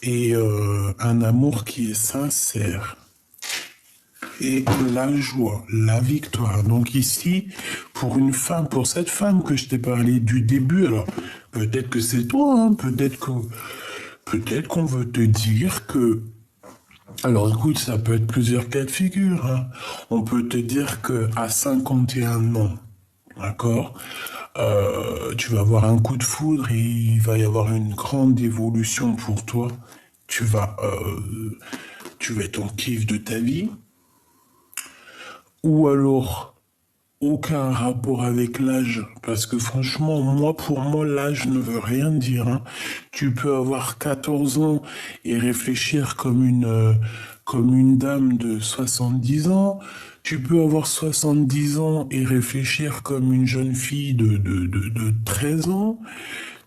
et un amour qui est sincère. Et la joie, la victoire. Donc ici, pour une femme, pour cette femme que je t'ai parlé du début, alors peut-être que c'est toi, hein, peut-être qu'on veut te dire que, alors écoute, ça peut être plusieurs cas de figure, hein. On peut te dire que à 51 ans, d'accord, tu vas avoir un coup de foudre et il va y avoir une grande évolution pour toi. Tu vas, tu vas être en kiff de ta vie. Ou alors, aucun rapport avec l'âge, parce que franchement, moi, pour moi, l'âge ne veut rien dire, hein. Tu peux avoir 14 ans et réfléchir comme une dame de 70 ans. Tu peux avoir 70 ans et réfléchir comme une jeune fille de 13 ans.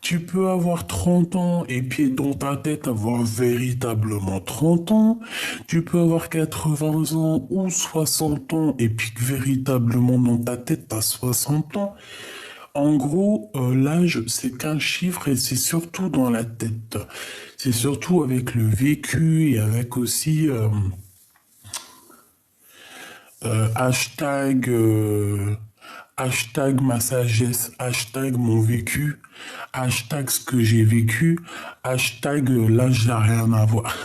Tu peux avoir 30 ans et puis dans ta tête avoir véritablement 30 ans. Tu peux avoir 80 ans ou 60 ans et puis que véritablement dans ta tête t'as 60 ans. En gros, l'âge, c'est qu'un chiffre et c'est surtout dans la tête. C'est surtout avec le vécu et avec aussi hashtag, hashtag ma sagesse, hashtag mon vécu, hashtag ce que j'ai vécu, hashtag l'âge n'a rien à voir.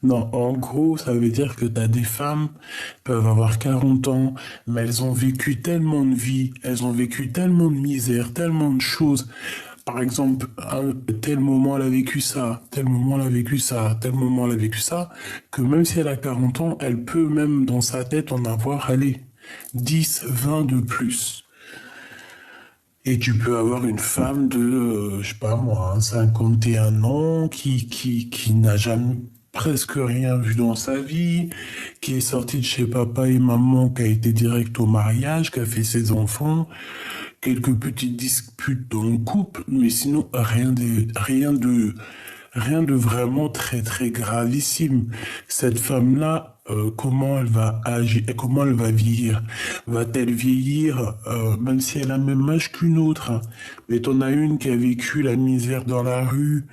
Non, en gros, ça veut dire que t'as des femmes peuvent avoir 40 ans, mais elles ont vécu tellement de vie, elles ont vécu tellement de misère, tellement de choses. Par exemple, à tel moment elle a vécu ça, tel moment elle a vécu ça, tel moment elle a vécu ça, que même si elle a 40 ans, elle peut même dans sa tête en avoir, allez, 10, 20 de plus. Et tu peux avoir une femme de, je sais pas moi, hein, 51 ans qui n'a jamais presque rien vu dans sa vie, qui est sortie de chez papa et maman, qui a été direct au mariage, qui a fait ses enfants, quelques petites disputes dans le couple, mais sinon rien de vraiment très très gravissime. Cette femme-là, comment elle va agir, comment elle va vieillir? Va-t-elle vieillir, même si elle a le même âge qu'une autre, hein. Mais t'en as une qui a vécu la misère dans la rue,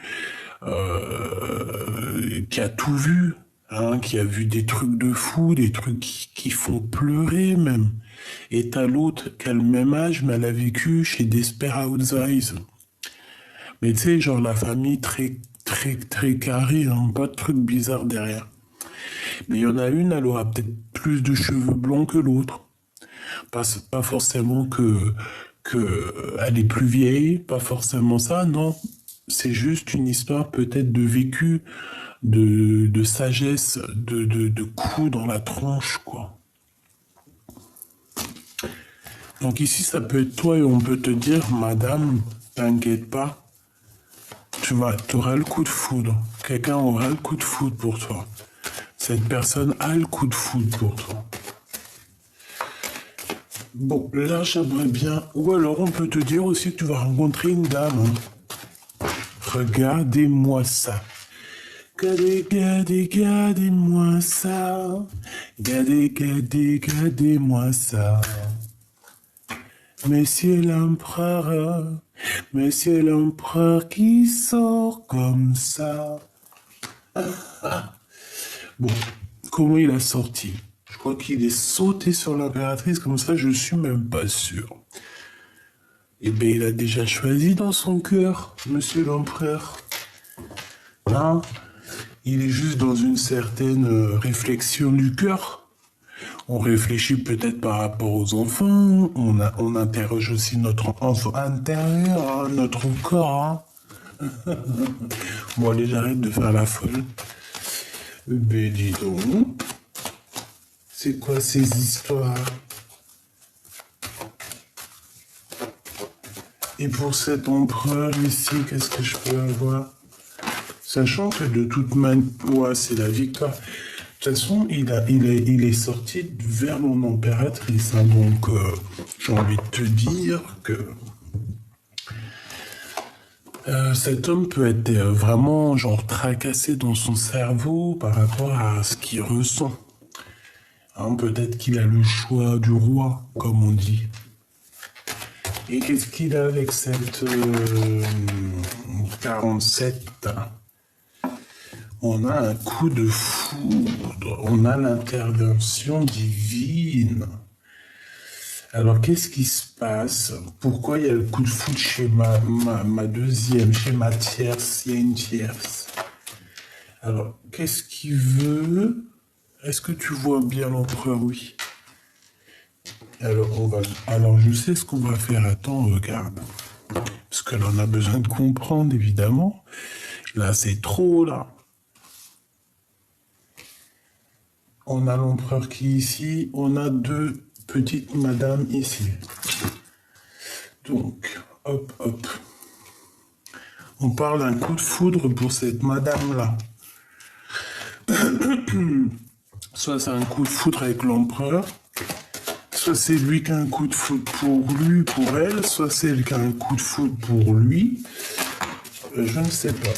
qui a tout vu, hein, qui a vu des trucs de fou, des trucs qui font pleurer même. Et t'as l'autre qui a le même âge, mais elle a vécu chez Desperate Housewives. Mais tu sais, genre la famille très carrée, hein, pas de trucs bizarres derrière. Mais il y en a une, elle aura peut-être plus de cheveux blonds que l'autre. Pas forcément que elle est plus vieille, pas forcément ça, non. C'est juste une histoire peut-être de vécu, de sagesse, de coups dans la tronche, quoi. Donc ici, ça peut être toi et on peut te dire, madame, t'inquiète pas, tu auras le coup de foudre. Quelqu'un aura le coup de foudre pour toi. Cette personne a le coup de foudre pour toi. Bon, là, j'aimerais bien. Ou alors, on peut te dire aussi que tu vas rencontrer une dame, hein. Regardez-moi ça. Regardez-moi ça. Regardez-moi ça. Monsieur l'empereur qui sort comme ça. Bon, comment il a sorti? Je crois qu'il est sauté sur l'impératrice, comme ça, je suis même pas sûr. Eh bien, il a déjà choisi dans son cœur, monsieur l'empereur. Hein? Il est juste dans une certaine réflexion du cœur. On réfléchit peut-être par rapport aux enfants, on interroge aussi notre enfant intérieur, hein, notre corps. Hein. Bon, allez, j'arrête de faire la folle. Ben, dis donc, c'est quoi ces histoires? Et pour cet empereur ici, qu'est-ce que je peux avoir? Sachant que de toute manière, ouais, c'est la victoire. De toute façon, il est sorti vers mon impératrice, hein, donc j'ai envie de te dire que cet homme peut être vraiment genre tracassé dans son cerveau par rapport à ce qu'il ressent. Hein, peut-être qu'il a le choix du roi, comme on dit. Et qu'est-ce qu'il a avec cette 47? On a un coup de foudre. On a l'intervention divine. Alors, qu'est-ce qui se passe? Pourquoi il y a le coup de foudre chez ma deuxième, chez ma tierce? Il y a une tierce. Alors, qu'est-ce qu'il veut? Est-ce que tu vois bien l'empereur? Oui. Alors, je sais ce qu'on va faire. Attends, regarde. Parce que là, on a besoin de comprendre, évidemment. Là, c'est trop, là. On a l'empereur qui est ici. On a deux petites madames ici. Donc, hop, hop. On parle d'un coup de foudre pour cette madame-là. Soit c'est un coup de foudre avec l'empereur, soit c'est lui qui a un coup de foudre pour lui, pour elle, soit c'est elle qui a un coup de foudre pour lui. Je ne sais pas.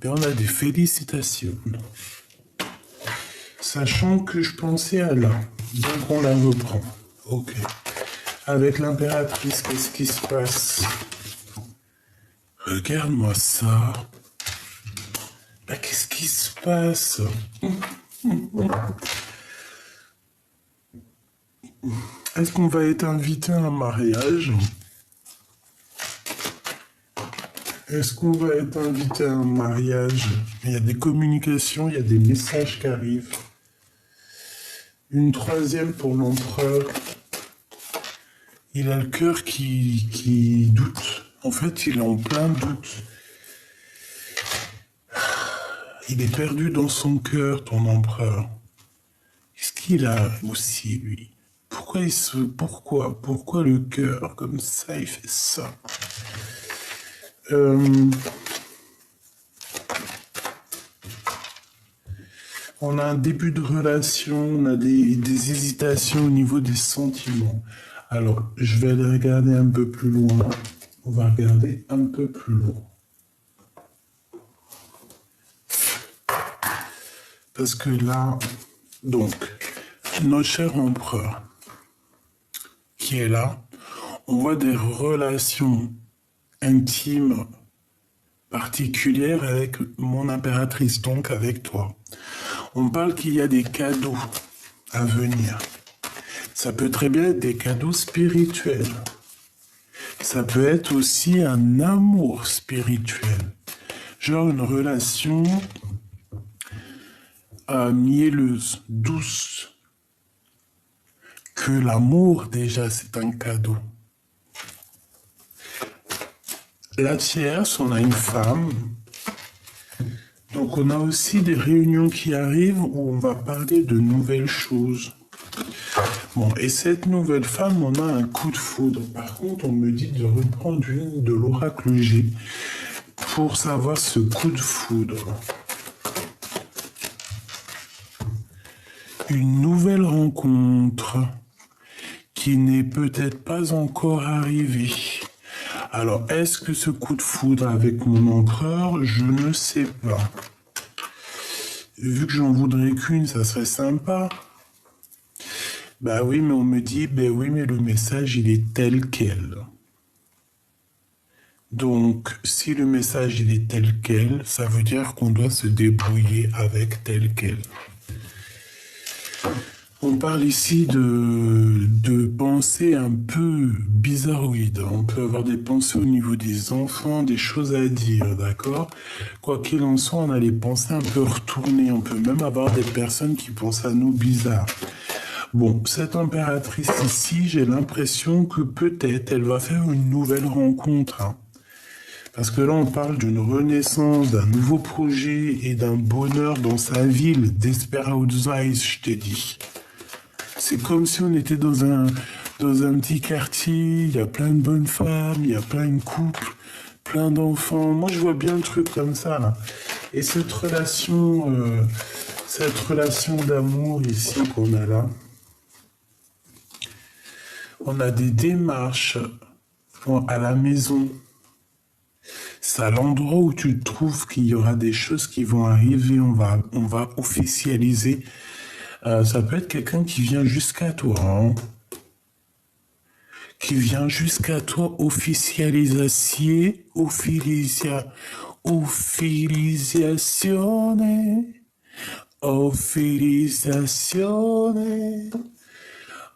Mais on a des félicitations. Sachant que je pensais à là. Donc on la reprend. Ok. Avec l'impératrice, qu'est-ce qui se passe? Regarde-moi ça. Bah, qu'est-ce qui se passe? Est-ce qu'on va être invité à un mariage? Est-ce qu'on va être invité à un mariage? Il y a des communications, il y a des messages qui arrivent. Une troisième pour l'empereur. Il a le cœur qui doute. En fait, il est en plein doute. Il est perdu dans son cœur, ton empereur. Qu'est-ce qu'il a aussi, lui? Pourquoi le cœur, comme ça, il fait ça? On a un début de relation, on a des hésitations au niveau des sentiments. Alors, je vais aller regarder un peu plus loin. On va regarder un peu plus loin. Parce que là, donc, notre cher empereur, qui est là, on voit des relations intimes particulières avec mon impératrice, donc avec toi. On parle qu'il y a des cadeaux à venir. Ça peut très bien être des cadeaux spirituels. Ça peut être aussi un amour spirituel. Genre une relation mielleuse, douce. Que l'amour, déjà, c'est un cadeau. La tierce, on a une femme. Donc on a aussi des réunions qui arrivent où on va parler de nouvelles choses. Bon, et cette nouvelle femme, on a un coup de foudre. Par contre, on me dit de reprendre une de l'oracle G pour savoir ce coup de foudre. Une nouvelle rencontre qui n'est peut-être pas encore arrivée. Alors, est-ce que ce coup de foudre avec mon empereur? Je ne sais pas. Vu que j'en voudrais qu'une, ça serait sympa. Bah oui, mais on me dit, bah oui, mais le message, il est tel quel. Donc, si le message, il est tel quel, ça veut dire qu'on doit se débrouiller avec tel quel. On parle ici de pensées un peu bizarroïdes. On peut avoir des pensées au niveau des enfants, des choses à dire, d'accord? Quoi qu'il en soit, on a les pensées un peu retournées. On peut même avoir des personnes qui pensent à nous bizarres. Bon, cette impératrice ici, j'ai l'impression que peut-être elle va faire une nouvelle rencontre. Hein. Parce que là, on parle d'une renaissance, d'un nouveau projet et d'un bonheur dans sa ville, d'Esperanza, je t'ai dit. C'est comme si on était dans un petit quartier, il y a plein de bonnes femmes, il y a plein de couples, plein d'enfants. Moi, je vois bien un truc comme ça, là. Et cette relation d'amour ici qu'on a là, on a des démarches à la maison. C'est à l'endroit où tu trouves qu'il y aura des choses qui vont arriver, on va officialiser. Ça peut être quelqu'un qui vient jusqu'à toi, hein. Qui vient jusqu'à toi, Uffilisation, officialisation,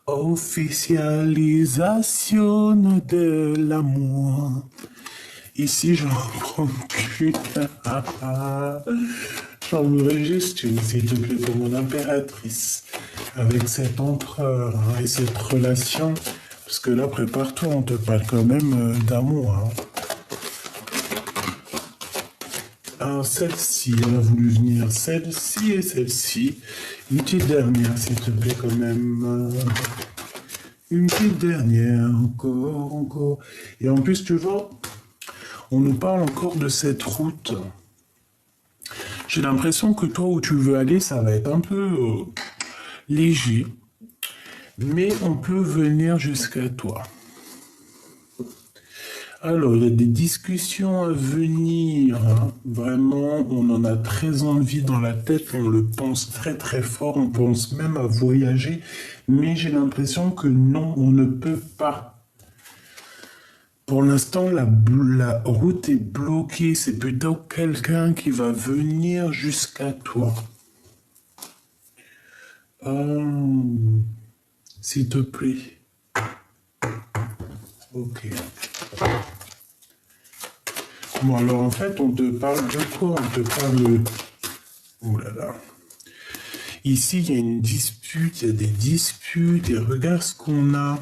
officialisation de l'amour. Ici, j'en prends qu'une. J'en voudrais juste une, s'il te plaît, pour mon impératrice. Avec cet empereur et cette relation. Parce que là, prépare-toi, on te parle quand même d'amour. Alors, celle-ci, elle a voulu venir. Celle-ci et celle-ci. Une petite dernière, s'il te plaît, quand même. Une petite dernière, encore. Et en plus, tu vois, on nous parle encore de cette route. J'ai l'impression que toi, où tu veux aller, ça va être un peu léger. Mais on peut venir jusqu'à toi. Alors, il y a des discussions à venir. Vraiment, on en a très envie dans la tête. On le pense très très fort. On pense même à voyager. Mais j'ai l'impression que non, on ne peut pas. Pour l'instant, la route est bloquée. C'est plutôt quelqu'un qui va venir jusqu'à toi. S'il te plaît. Ok. Bon, alors en fait, on te parle de quoi? On te parle de... Oh là là. Ici, il y a une dispute, il y a des disputes, et regarde ce qu'on a.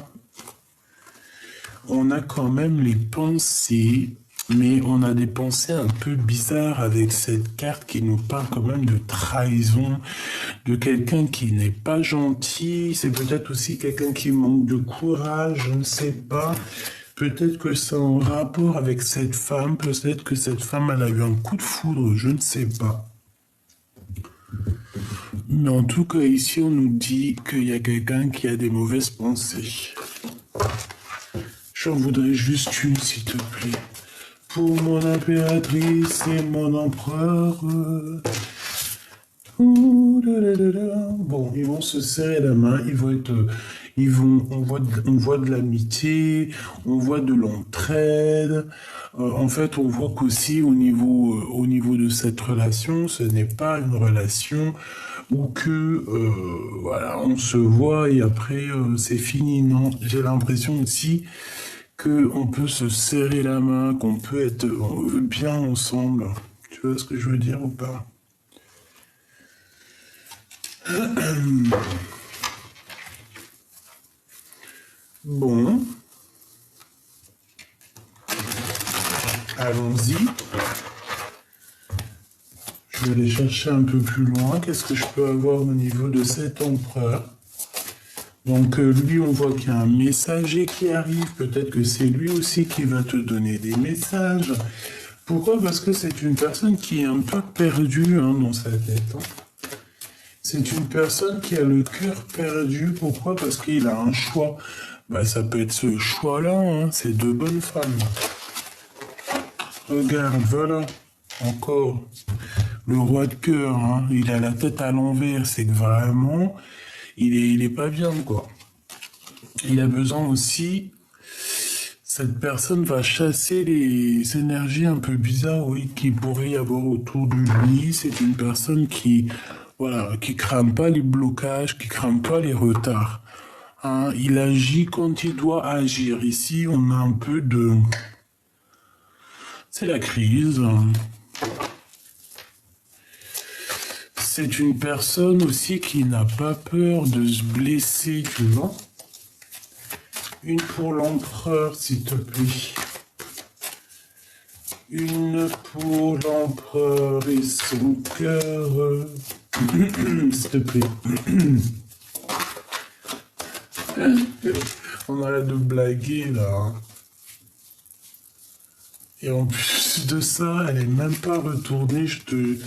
On a quand même les pensées, mais on a des pensées un peu bizarres avec cette carte qui nous parle quand même de trahison, de quelqu'un qui n'est pas gentil. C'est peut-être aussi quelqu'un qui manque de courage, je ne sais pas. Peut-être que c'est en rapport avec cette femme, peut-être que cette femme, elle a eu un coup de foudre, je ne sais pas. Mais en tout cas, ici, on nous dit qu'il y a quelqu'un qui a des mauvaises pensées. J'en voudrais juste une, s'il te plaît. Pour mon impératrice et mon empereur. Bon, ils vont se serrer la main, on voit de l'amitié, on voit de l'entraide. En fait, on voit qu'aussi au niveau de cette relation, ce n'est pas une relation où que, voilà, on se voit et après c'est fini. Non, j'ai l'impression aussi qu'on peut se serrer la main, qu'on peut être bien ensemble. Tu vois ce que je veux dire ou pas? Bon. Allons-y. Je vais aller chercher un peu plus loin. Qu'est-ce que je peux avoir au niveau de cet empereur? Donc lui, on voit qu'il y a un messager qui arrive. Peut-être que c'est lui aussi qui va te donner des messages. Pourquoi? Parce que c'est une personne qui est un peu perdue dans sa tête. C'est une personne qui a le cœur perdu. Pourquoi? Parce qu'il a un choix. Bah, ça peut être ce choix-là. C'est deux bonnes femmes. Regarde, voilà. Encore. Le roi de cœur. Il a la tête à l'envers. C'est que vraiment, il est pas bien, quoi. Il a besoin aussi... Cette personne va chasser les énergies un peu bizarres, oui, qui pourrait y avoir autour de lui. C'est une personne qui, voilà, qui crame pas les blocages, qui crame pas les retards. Il agit quand il doit agir. Ici, on a un peu de... C'est la crise. C'est une personne aussi qui n'a pas peur de se blesser, tu vois. Une pour l'empereur, s'il te plaît. Une pour l'empereur et son cœur. S'il te plaît. On arrête de blaguer, là. Et en plus de ça, elle est même pas retournée, je te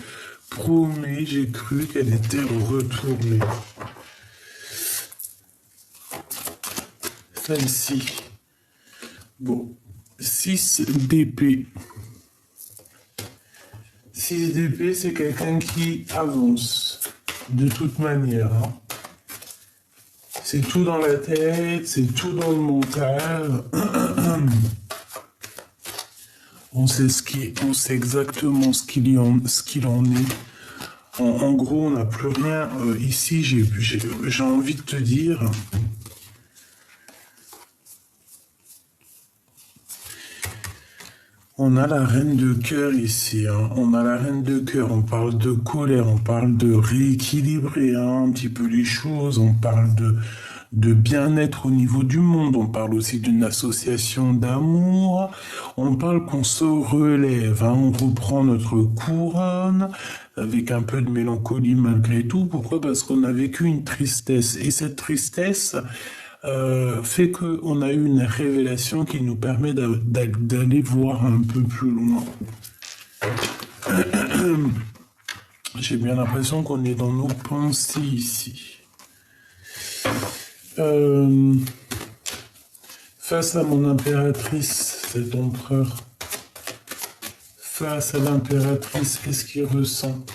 promets, j'ai cru qu'elle était retournée. Celle-ci. Bon. 6 d'épée. 6 d'épée, c'est quelqu'un qui avance. De toute manière. C'est tout dans la tête, c'est tout dans le mental. On sait exactement ce qu'il en est. En gros, on n'a plus rien. Ici, j'ai envie de te dire. On a la reine de cœur ici, hein. On a la reine de cœur, on parle de colère, on parle de rééquilibrer hein, un petit peu les choses, on parle de bien-être au niveau du monde, on parle aussi d'une association d'amour, on parle qu'on se relève, hein, on reprend notre couronne avec un peu de mélancolie malgré tout. Pourquoi? Parce qu'on a vécu une tristesse, et cette tristesse fait qu'on a eu une révélation qui nous permet d'aller voir un peu plus loin. J'ai bien l'impression qu'on est dans nos pensées ici. Face à mon impératrice, cet empereur, face à l'impératrice, qu'est-ce qu'il ressent?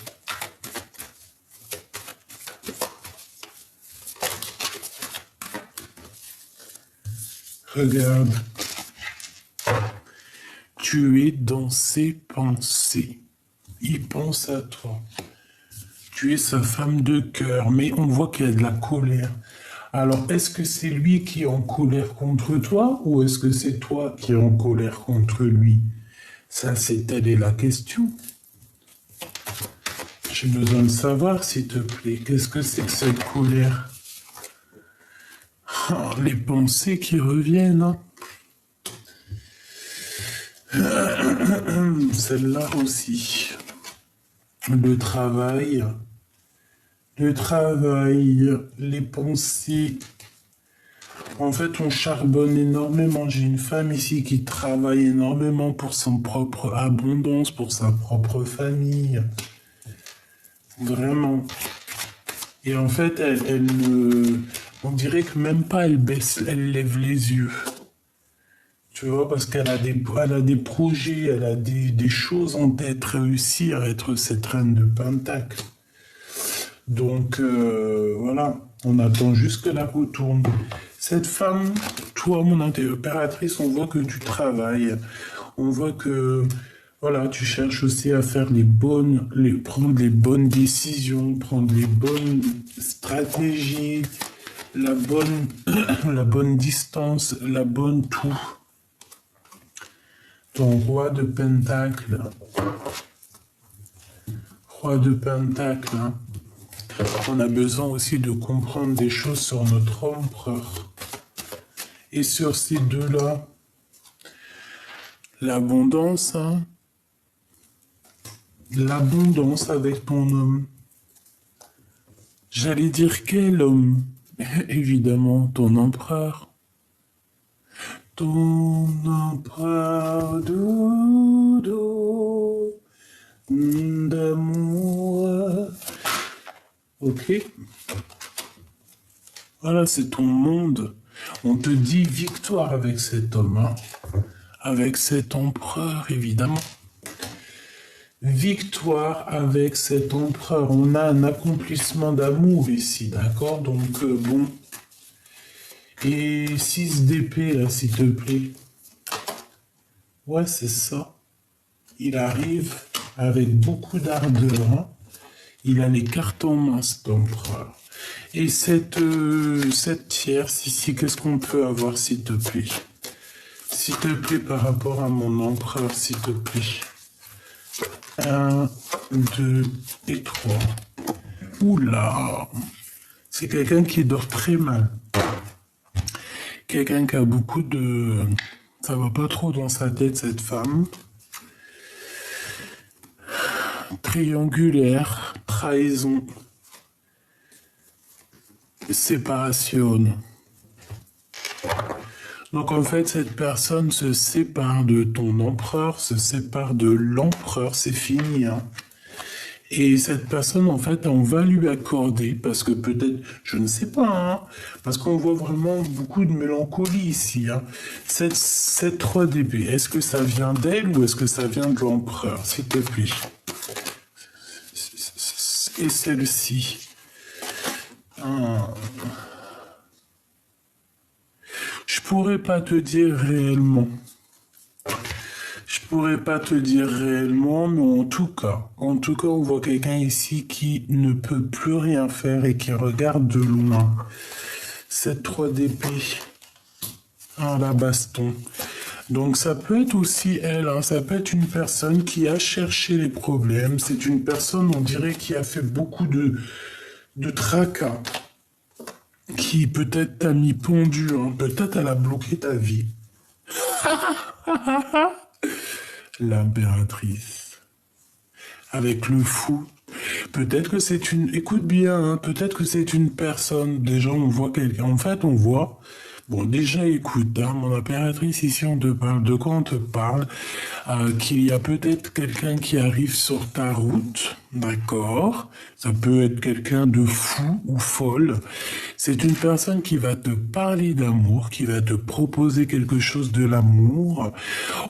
Regarde, tu es dans ses pensées. Il pense à toi. Tu es sa femme de cœur, mais on voit qu'il y a de la colère. Alors, est-ce que c'est lui qui est en colère contre toi ou est-ce que c'est toi qui es en colère contre lui? Ça, telle est la question. J'ai besoin de savoir, s'il te plaît, qu'est-ce que c'est que cette colère? Oh, les pensées qui reviennent. Hein. Celle-là aussi. Le travail, les pensées. En fait, on charbonne énormément. J'ai une femme ici qui travaille énormément pour son propre abondance, pour sa propre famille. Vraiment. Et en fait, on dirait que même pas elle lève les yeux. Tu vois, parce qu'elle a des projets, elle a des choses en tête, réussir à être cette reine de Pentacle. Donc, voilà, on attend juste qu'elle la retourne. Cette femme, toi, mon impératrice, on voit que tu travailles. On voit que, voilà, tu cherches aussi à faire prendre les bonnes décisions, prendre les bonnes stratégies, la bonne, la bonne distance, la bonne tout. Ton roi de Pentacle. Roi de Pentacle. Hein. On a besoin aussi de comprendre des choses sur notre empereur. Et sur ces deux-là, l'abondance, hein. L'abondance avec ton homme. J'allais dire quel homme? Évidemment, ton empereur. Ton empereur doudou d'amour. Ok. Voilà, c'est ton monde. On te dit victoire avec cet homme, hein. Avec cet empereur, évidemment. Victoire avec cet empereur. On a un accomplissement d'amour ici, d'accord? Donc, bon. Et 6 d'épée, là, s'il te plaît. Ouais, c'est ça. Il arrive avec beaucoup d'ardeur, hein. Il a les cartes en main, cet empereur. Et cette tierce ici, qu'est-ce qu'on peut avoir, s'il te plaît? S'il te plaît, par rapport à mon empereur, s'il te plaît. 1, 2 et 3. Oula! C'est quelqu'un qui dort très mal. Quelqu'un qui a beaucoup de... Ça va pas trop dans sa tête, cette femme. Triangulaire, trahison, séparation. Donc en fait, cette personne se sépare de ton empereur, se sépare de l'empereur, c'est fini. Hein. Et cette personne, en fait, on va lui accorder, parce que peut-être, je ne sais pas, hein, parce qu'on voit vraiment beaucoup de mélancolie ici. Hein. Cette 3 d'épée, est-ce que ça vient d'elle ou est-ce que ça vient de l'empereur, s'il te plaît? Et celle-ci. Je pourrais pas te dire réellement. Je pourrais pas te dire réellement, mais en tout cas, on voit quelqu'un ici qui ne peut plus rien faire et qui regarde de loin. Cette 3 d'épée. Ah, la baston. Donc ça peut être aussi elle, hein, ça peut être une personne qui a cherché les problèmes. C'est une personne, on dirait, qui a fait beaucoup de tracas, qui peut-être t'a mis pendu, hein, peut-être elle a bloqué ta vie. L'impératrice. Avec le fou. Peut-être que c'est une... Écoute bien, hein, peut-être que c'est une personne. Déjà, on voit quelqu'un. En fait, on voit... Bon, déjà, écoute, hein, mon impératrice, ici, on te parle. De quoi on te parle? Qu'il y a peut-être quelqu'un qui arrive sur ta route. D'accord? Ça peut être quelqu'un de fou ou folle. C'est une personne qui va te parler d'amour, qui va te proposer quelque chose de l'amour.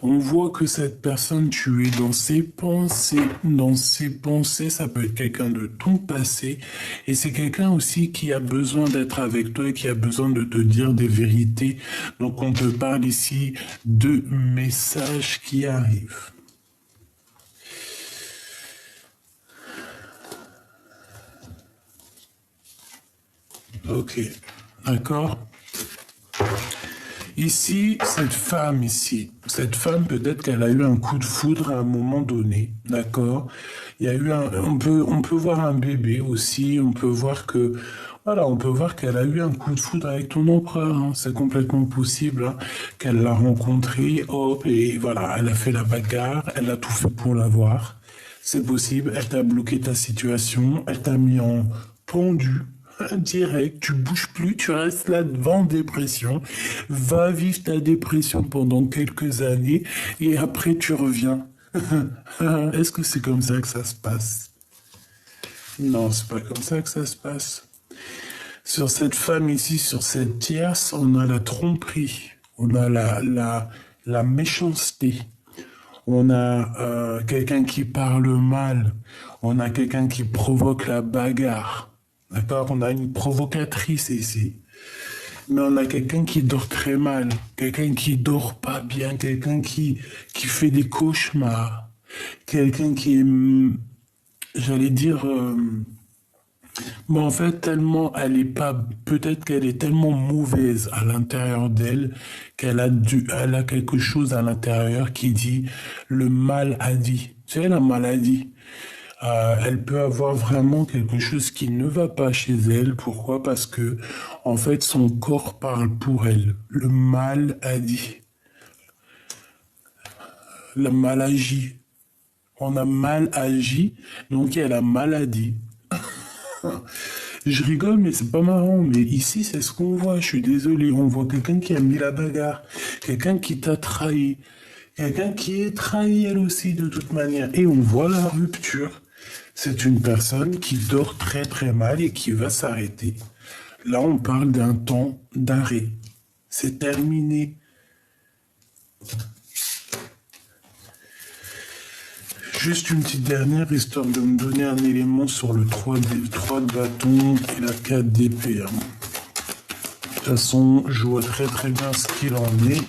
On voit que cette personne, tu es dans ses pensées. Dans ses pensées, ça peut être quelqu'un de ton passé. Et c'est quelqu'un aussi qui a besoin d'être avec toi et qui a besoin de te dire des vérités. Donc on te parle ici de messages qui arrivent. Ok, d'accord. Ici, cette femme peut-être qu'elle a eu un coup de foudre à un moment donné, d'accord. Il y a eu on peut voir un bébé aussi, on peut voir que, voilà, on peut voir qu'elle a eu un coup de foudre avec ton empereur, hein. C'est complètement possible, hein, qu'elle l'a rencontré, hop, et voilà, elle a fait la bagarre, elle a tout fait pour l'avoir. C'est possible, elle t'a bloqué ta situation, elle t'a mis en pendu. Direct, tu bouges plus, tu restes là devant dépression. Va vivre ta dépression pendant quelques années et après tu reviens. Est-ce que c'est comme ça que ça se passe? Non, c'est pas comme ça que ça se passe. Sur cette femme ici, sur cette tierce, on a la tromperie, on a la méchanceté, on a quelqu'un qui parle mal, on a quelqu'un qui provoque la bagarre. D'accord? On a une provocatrice ici. Mais on a quelqu'un qui dort très mal, quelqu'un qui dort pas bien, quelqu'un qui fait des cauchemars, quelqu'un qui est, j'allais dire, bon, en fait, tellement elle est pas, peut-être qu'elle est tellement mauvaise à l'intérieur d'elle elle a quelque chose à l'intérieur qui dit le mal a dit. Tu sais, la maladie. Elle peut avoir vraiment quelque chose qui ne va pas chez elle. Pourquoi? Parce que, en fait, son corps parle pour elle. Le mal a dit. Le mal agit. On a mal agi, donc il y a la maladie. Je rigole, mais c'est pas marrant. Mais ici, c'est ce qu'on voit. Je suis désolé. On voit quelqu'un qui a mis la bagarre. Quelqu'un qui t'a trahi. Quelqu'un qui est trahi elle aussi de toute manière. Et on voit la rupture. C'est une personne qui dort très très mal et qui va s'arrêter. Là, on parle d'un temps d'arrêt. C'est terminé. Juste une petite dernière, histoire de me donner un élément sur le 3 de bâton et la 4 d'épée. De toute façon, je vois très très bien ce qu'il en est.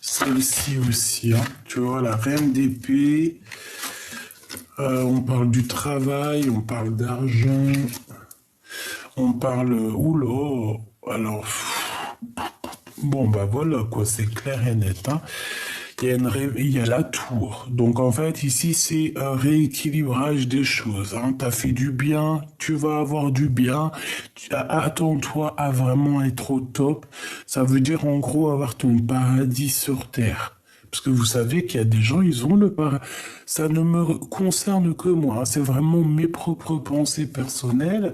Celle-ci aussi, hein. Tu vois, la reine d'épée. On parle du travail, on parle d'argent, on parle... Oula, alors... Bon, bah voilà, quoi, c'est clair et net, hein. Il y a la tour. Donc en fait, ici, c'est un rééquilibrage des choses, hein. T'as fait du bien, tu vas avoir du bien. Attends-toi à vraiment être au top. Ça veut dire en gros avoir ton paradis sur terre. Parce que vous savez qu'il y a des gens, ils ont le paradis. Ça ne me concerne que moi, hein. C'est vraiment mes propres pensées personnelles.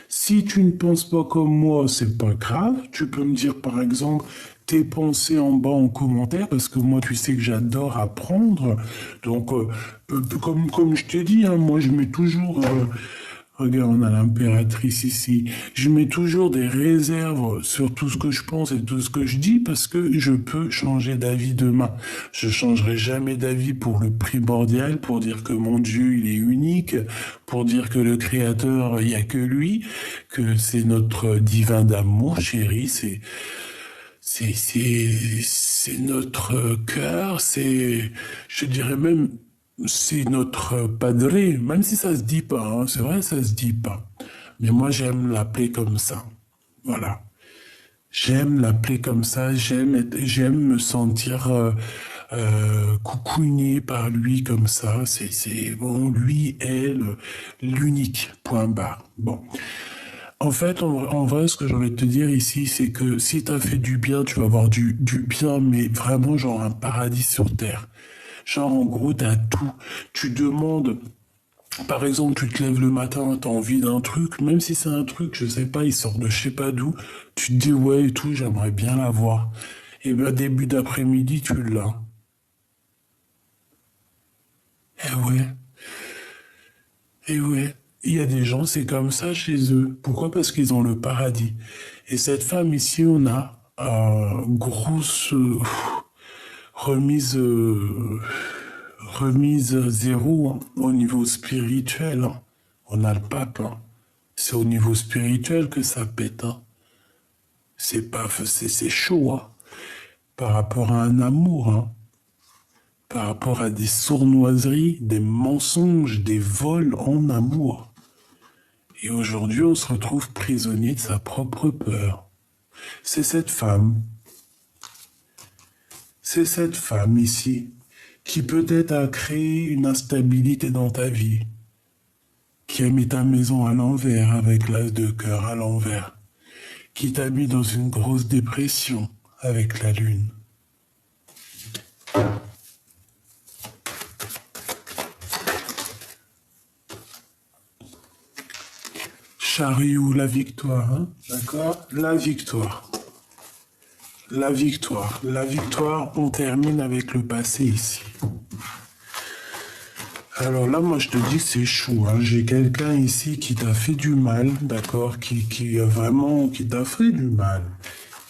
Si tu ne penses pas comme moi, c'est pas grave. Tu peux me dire, par exemple, tes pensées en bas en commentaire, parce que moi, tu sais que j'adore apprendre. Donc, comme je t'ai dit, hein, moi, je mets toujours... regarde, on a l'impératrice ici. Je mets toujours des réserves sur tout ce que je pense et tout ce que je dis parce que je peux changer d'avis demain. Je changerai jamais d'avis pour le primordial, pour dire que mon Dieu, il est unique, pour dire que le Créateur, il n'y a que lui, que c'est notre divin d'amour, chéri, C'est notre cœur, je dirais même, c'est notre padré, même si ça se dit pas, hein, c'est vrai, ça se dit pas. Mais moi, j'aime l'appeler comme ça. Voilà. J'aime l'appeler comme ça, j'aime me sentir coucouigné par lui comme ça. Bon, lui est l'unique, point barre. Bon. En fait, en vrai, ce que j'ai envie de te dire ici, c'est que si t'as fait du bien, tu vas avoir du bien, mais vraiment genre un paradis sur terre. Genre, en gros, t'as tout. Tu demandes, par exemple, tu te lèves le matin, t'as envie d'un truc, même si c'est un truc, je sais pas, il sort de je sais pas d'où, tu te dis ouais et tout, j'aimerais bien l'avoir. Et ben, début d'après-midi, tu l'as. Eh ouais, eh ouais. Il y a des gens, c'est comme ça chez eux. Pourquoi? Parce qu'ils ont le paradis. Et cette femme ici, on a grosse remise, remise zéro hein, au niveau spirituel. Hein. On a le pape. Hein. C'est au niveau spirituel que ça pète. Hein. C'est pas, c'est chaud. Hein. Par rapport à un amour. Hein. Par rapport à des sournoiseries, des mensonges, des vols en amour. Et aujourd'hui, on se retrouve prisonnier de sa propre peur. C'est cette femme, c'est cette femme ici, qui peut-être a créé une instabilité dans ta vie, qui a mis ta maison à l'envers avec l'as de cœur à l'envers, qui t'a mis dans une grosse dépression avec la lune. Chariot, la victoire, hein, d'accord? La victoire. La victoire. La victoire, on termine avec le passé ici. Alors là, moi, je te dis que c'est chaud. Hein. J'ai quelqu'un ici qui t'a fait du mal, d'accord, qui a vraiment, qui t'a fait du mal.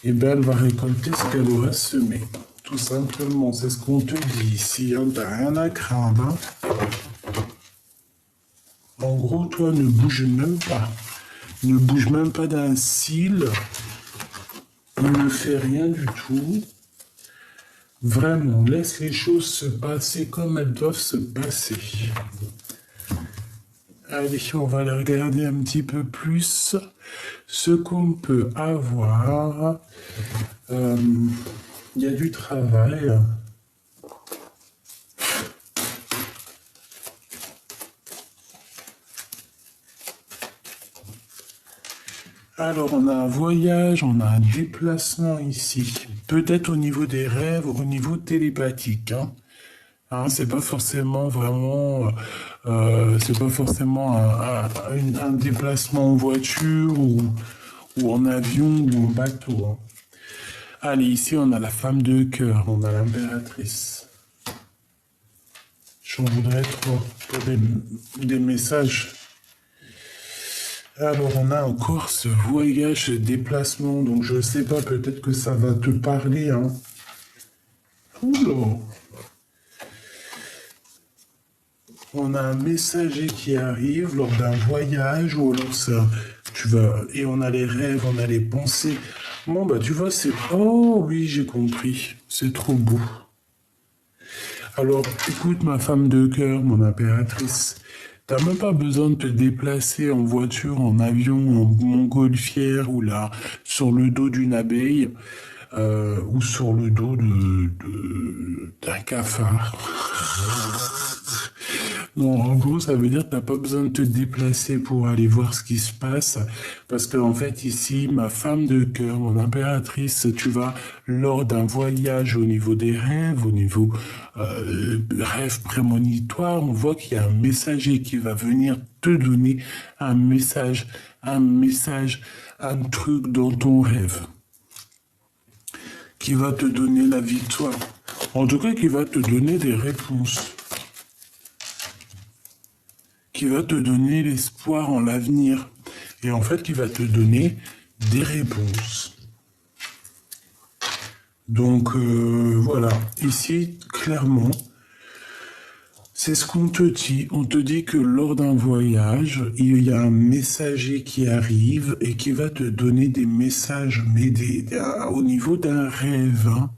Et bien, elle va récolter ce qu'elle aura semé. Tout simplement, c'est ce qu'on te dit ici. Hein. T'as rien à craindre. Hein. En gros, toi, ne bouge même pas. Ne bouge même pas d'un cil. Ne fais rien du tout. Vraiment, laisse les choses se passer comme elles doivent se passer. Allez, on va aller regarder un petit peu plus ce qu'on peut avoir. Il y a du travail. Alors, on a un voyage, on a un déplacement ici. Peut-être au niveau des rêves, au niveau télépathique. Hein. Hein, c'est pas forcément vraiment, c'est pas forcément un déplacement en voiture ou en avion ou en bateau. Hein. Allez, ici on a la femme de cœur, on a l'impératrice. J'en voudrais trop pour des messages. Alors on a encore ce voyage, ce déplacement, donc je sais pas, peut-être que ça va te parler. Hein. Oula. On a un messager qui arrive lors d'un voyage ou alors ça, tu vas, et on a les rêves, on a les pensées. Bon bah tu vois, c'est, oh oui j'ai compris, c'est trop beau. Alors écoute ma femme de cœur, mon impératrice, t'as même pas besoin de te déplacer en voiture, en avion, en montgolfière ou là sur le dos d'une abeille ou sur le dos d'un cafard. Non, en gros, ça veut dire que t'as pas besoin de te déplacer pour aller voir ce qui se passe. Parce que, en fait, ici, ma femme de cœur, mon impératrice, tu vas, lors d'un voyage au niveau des rêves, au niveau rêve prémonitoire, on voit qu'il y a un messager qui va venir te donner un message, un truc dans ton rêve. Qui va te donner la victoire. En tout cas, qui va te donner des réponses. Qui va te donner l'espoir en l'avenir. Et en fait, qui va te donner des réponses. Donc, voilà. Ici, clairement, C'est ce qu'on te dit. On te dit que lors d'un voyage, il y a un messager qui arrive et qui va te donner des messages, mais au niveau d'un rêve, hein.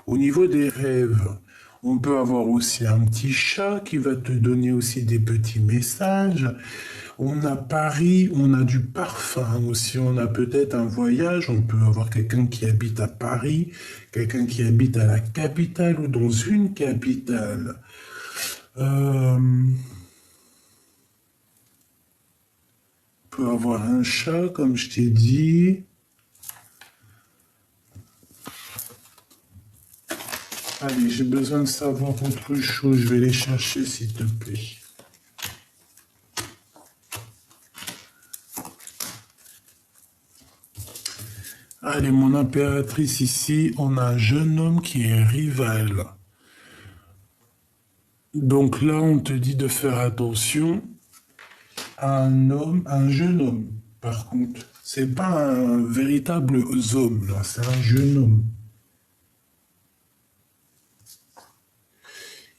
Au niveau des rêves, on peut avoir aussi un petit chat qui va te donner aussi des petits messages. On a Paris, on a du parfum aussi, on a peut-être un voyage, on peut avoir quelqu'un qui habite à Paris, quelqu'un qui habite à la capitale ou dans une capitale. On peut avoir un chat, comme je t'ai dit. Allez, j'ai besoin de savoir autre chose. Je vais les chercher, s'il te plaît. Allez, mon impératrice ici, on a un jeune homme qui est rival. Donc là, on te dit de faire attention à un jeune homme. Par contre, c'est pas un véritable homme, là, c'est un jeune homme.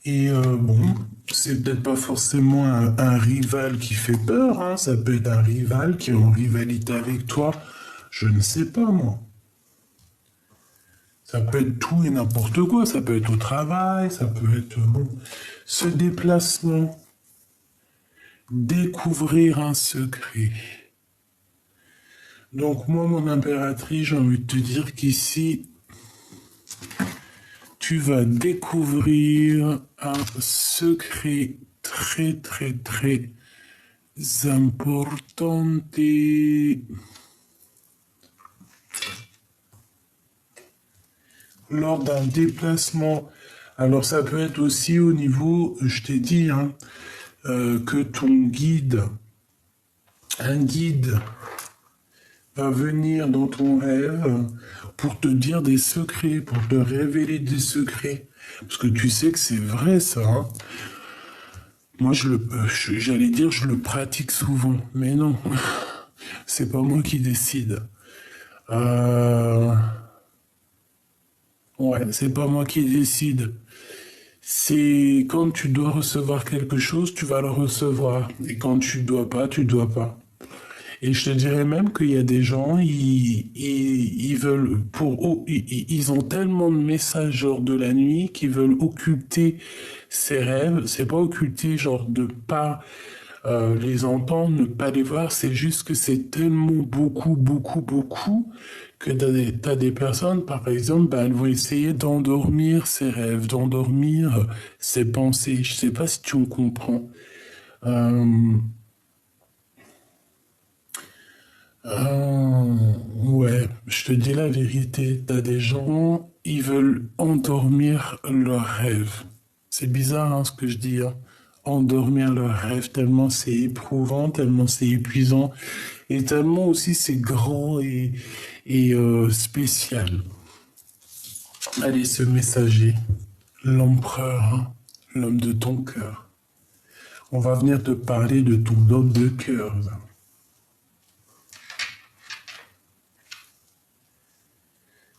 Et bon, c'est peut-être pas forcément un rival qui fait peur, hein. Ça peut être un rival qui est en rivalité avec toi. Je ne sais pas, moi. Ça peut être tout et n'importe quoi. Ça peut être au travail, ça peut être, bon, ce déplacement. Découvrir un secret. Donc moi, mon impératrice, j'ai envie de te dire qu'ici, tu vas découvrir un secret très très très important lors d'un déplacement. Alors ça peut être aussi au niveau, je t'ai dit, hein, que ton guide, un guide, va venir dans ton rêve pour te dire des secrets, pour te révéler des secrets. Parce que tu sais que c'est vrai ça, hein. Moi, j'allais dire, je le pratique souvent, mais non, c'est pas moi qui décide. Euh, ouais, c'est pas moi qui décide. C'est quand tu dois recevoir quelque chose, tu vas le recevoir. Et quand tu dois pas, tu dois pas. Et je te dirais même qu'il y a des gens, ils veulent, ils ont tellement de messages genre de la nuit qu'ils veulent occulter ces rêves. C'est pas occulter genre de pas les entendre, ne pas les voir. C'est juste que c'est tellement beaucoup, beaucoup, beaucoup que t'as des personnes, par exemple, ben, elles vont essayer d'endormir ces rêves, d'endormir ces pensées. Je sais pas si tu me comprends. Euh, ouais, je te dis la vérité. T'as des gens, ils veulent endormir leurs rêves. C'est bizarre hein, ce que je dis. Hein. Endormir leurs rêves, tellement c'est éprouvant, tellement c'est épuisant, et tellement aussi c'est grand et spécial. Allez, ce messager, l'empereur, hein, l'homme de ton cœur. On va venir te parler de ton homme de cœur. Là.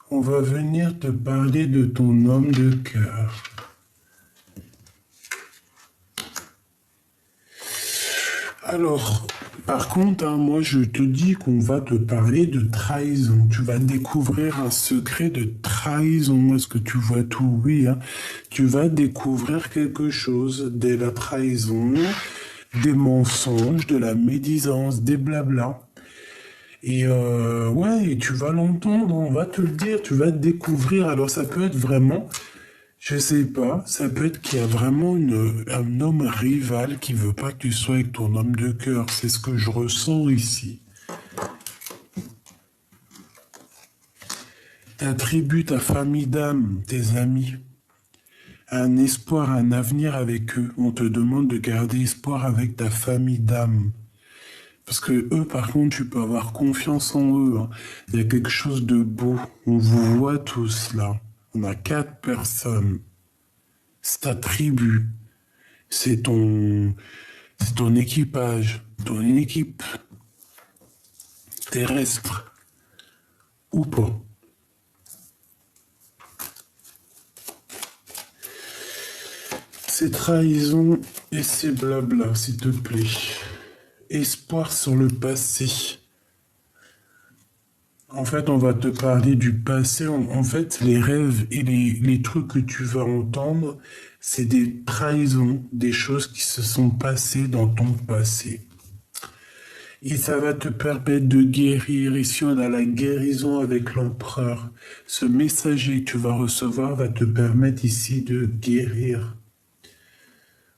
On va venir te parler de ton homme de cœur. Alors, par contre, hein, moi je te dis qu'on va te parler de trahison. Tu vas découvrir un secret de trahison. Est-ce que tu vois tout? Oui, hein. Tu vas découvrir quelque chose de la trahison, des mensonges, de la médisance, des blablas. Et ouais, et tu vas l'entendre, on va te le dire, tu vas te découvrir. Alors ça peut être vraiment, je sais pas, ça peut être qu'il y a vraiment un homme rival qui veut pas que tu sois avec ton homme de cœur. C'est ce que je ressens ici. T'attribues ta famille d'âme, tes amis, un espoir, un avenir avec eux. On te demande de garder espoir avec ta famille d'âme. Parce que eux, par contre, tu peux avoir confiance en eux. Hein. Il y a quelque chose de beau. On vous voit tous là. On a 4 personnes. C'est ta tribu. C'est c'est ton équipage. Ton équipe terrestre. Ou pas. Ces trahisons, Et c'est blabla, s'il te plaît. Espoir sur le passé. En fait, on va te parler du passé. En fait, les rêves et les trucs que tu vas entendre, c'est des trahisons, des choses qui se sont passées dans ton passé. Et ça va te permettre de guérir. Ici, on a la guérison avec l'empereur. Ce messager que tu vas recevoir va te permettre ici de guérir.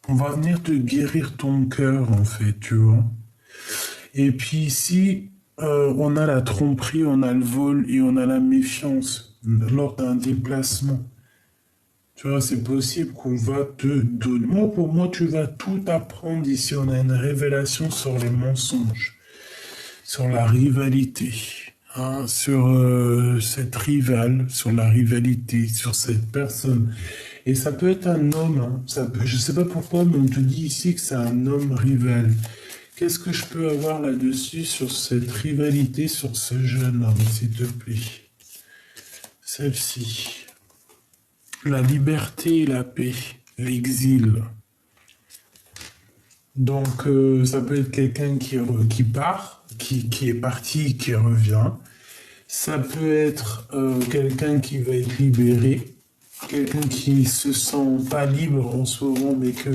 On va venir te guérir ton cœur, en fait, tu vois. Et puis ici, on a la tromperie, on a le vol et on a la méfiance lors d'un déplacement. Tu vois, c'est possible qu'on va te donner. Moi, pour moi, tu vas tout apprendre ici. On a une révélation sur les mensonges, sur la rivalité, hein, sur cette rivale, sur la rivalité, sur cette personne. Et ça peut être un homme, hein, je sais pas pourquoi, mais on te dit ici que c'est un homme rival. Qu'est-ce que je peux avoir là-dessus sur cette rivalité, sur ce jeune homme, s'il te plaît? Celle-ci. La liberté et la paix, l'exil. Donc, ça peut être quelqu'un qui part, qui est parti, qui revient. Ça peut être quelqu'un qui va être libéré, quelqu'un qui se sent pas libre en ce moment, mais que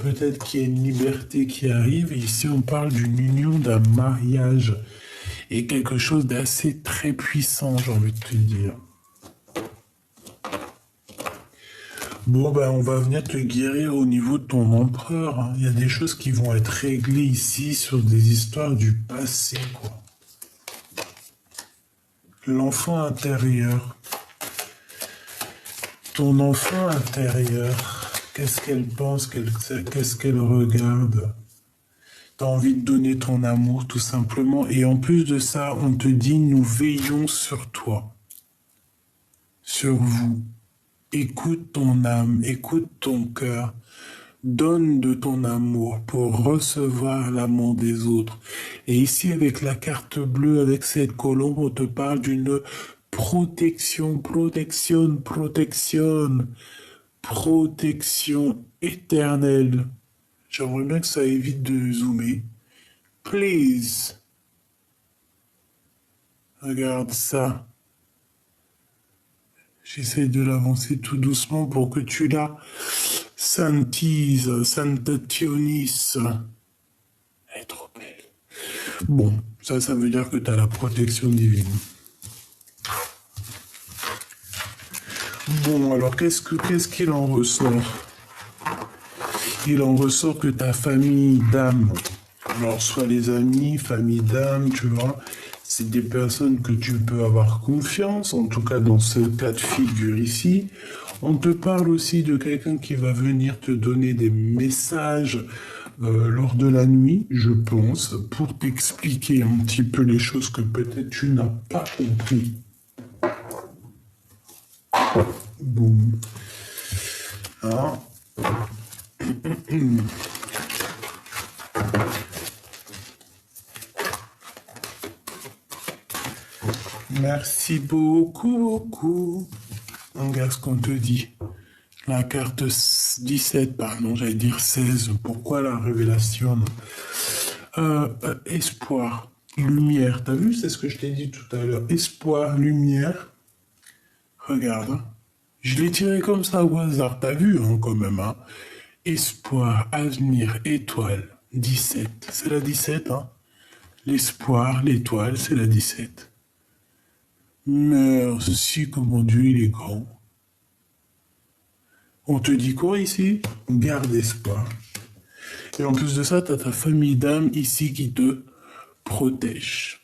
peut-être qu'il y a une liberté qui arrive. Et ici, on parle d'une union, d'un mariage, et quelque chose d'assez très puissant, j'ai envie de te dire. Bon, ben, on va venir te guérir au niveau de ton empereur, hein. Il y a des choses qui vont être réglées ici sur des histoires du passé, quoi. L'enfant intérieur. Ton enfant intérieur, qu'est-ce qu'elle pense, qu'est-ce qu'elle regarde? T'as envie de donner ton amour, tout simplement. Et en plus de ça, on te dit, nous veillons sur toi, sur vous. Écoute ton âme, écoute ton cœur. Donne de ton amour pour recevoir l'amour des autres. Et ici, avec la carte bleue, avec cette colombe, on te parle d'une protection, protection, protection, protection éternelle. J'aimerais bien que ça évite de zoomer. Please. Regarde ça. J'essaie de l'avancer tout doucement pour que tu la santises, santationis. Elle est trop belle. Bon, ça veut dire que tu as la protection divine. Bon, alors qu'est-ce qu'il en ressort? Il en ressort que ta famille d'âme, alors soit les amis, famille d'âme, tu vois, c'est des personnes que tu peux avoir confiance, en tout cas dans ce cas de figure ici. On te parle aussi de quelqu'un qui va venir te donner des messages lors de la nuit, je pense, pour t'expliquer un petit peu les choses que peut-être tu n'as pas compris. Boum. Hein? Merci beaucoup, beaucoup. Regarde ce qu'on te dit. La carte 17, pardon, j'allais dire 16. Pourquoi la révélation? Espoir, lumière. T'as vu, c'est ce que je t'ai dit tout à l'heure. Espoir, lumière. Regarde. Hein. Je l'ai tiré comme ça au hasard. T'as vu, hein, quand même. Hein. Espoir, avenir, étoile. 17. C'est la 17, hein. L'espoir, l'étoile, c'est la 17. Merci, que mon Dieu, il est grand. On te dit quoi ici? Garde espoir. Et en plus de ça, tu as ta famille d'âme ici qui te protège.